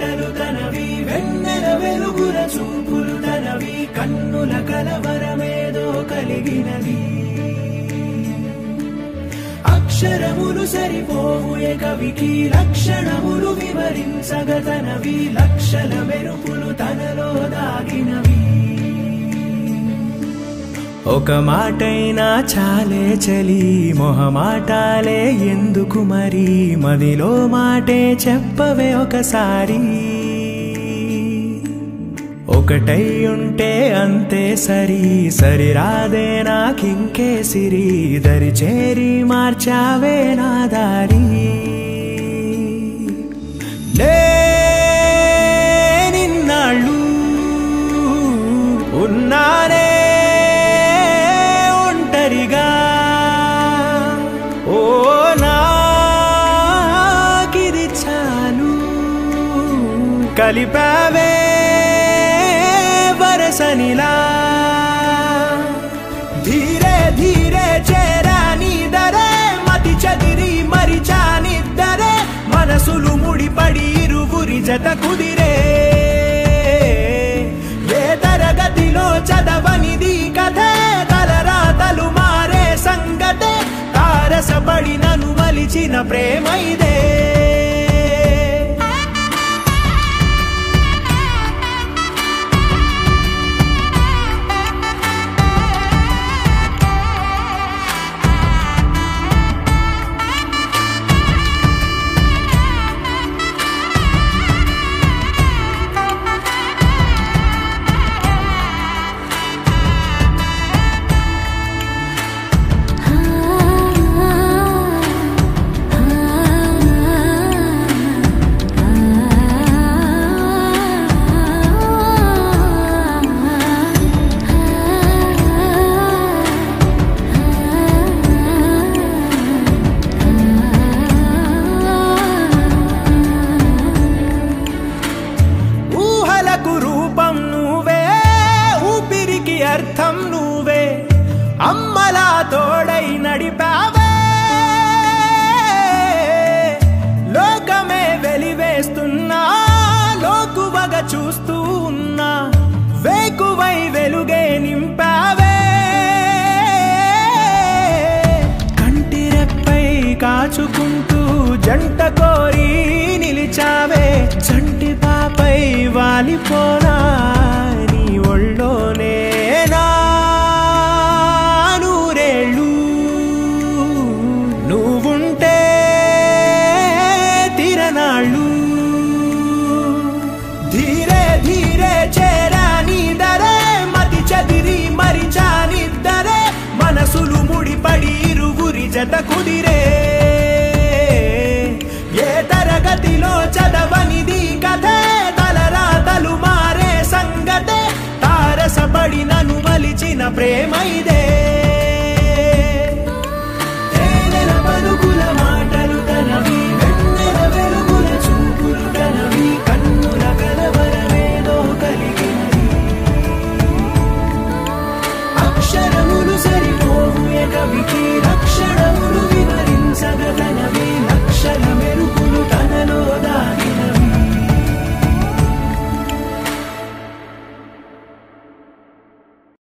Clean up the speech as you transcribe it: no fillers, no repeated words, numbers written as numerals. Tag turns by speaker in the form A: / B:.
A: మాటలు తనవి వెన్నెల వెలుగుల చూపులు తనవి కన్నుల కలవరమేదో కలిగినది అక్షరములు సరిపోవు ఏ కవికి లక్షణములు వివరించగతనవి లక్షల మెరుపులు తనలో దాగినవి ఒక మాటైనా చాలే చలి మొహమాటాలే ఎందుకు మరి మదిలో మాటే చెప్పవే ఒకసారి ఒకటై ఉంటే అంతే సరి సరిరాదే నాకింకే సిరి దరి చేరి మార్చావే నా దారి నిన్నాళ్ళు ఉన్నానే ఒంటరిగా ఓ నాకిది చాలు కలిపావే వరసనిలా ధీరే ధీరే చేరా నీదరే మతి చదిరి మరిచా నిద్దరే మనసులు ముడిపడి ఇరువురి జత కుదిరే ఏ తరగతిలో చదవనిది కథే తలరాతలు మారే సంగతే తారసపడి నన్ను మలిచిన ప్రేమ ఇదే అర్థం నువ్వే అమ్మలా తోడై నడిపావే లోకమే వెలివేస్తున్నా లోకువగా చూస్తూ ఉన్నా వేకువై వెలుగే నింపావే కంటిరెప్పై కాచుకుంటూ జంట కోరి నిలిచావే చంటి పాపై వాలిపోనా నీ ఒళ్ళోనే నువ్వుంటే తిరనాళ్ళు ధీరే ధీరే చేరా నీదరే మతి చదిరి మరిచా నిద్దరే మనసులు ముడిపడి ఇరువురి జత కుదిరే ఏ తరగతిలో చదవనిది కథే తలరాతలు మారే సంగతే తారసపడి నన్ను మలిచిన ప్రేమ ఇదే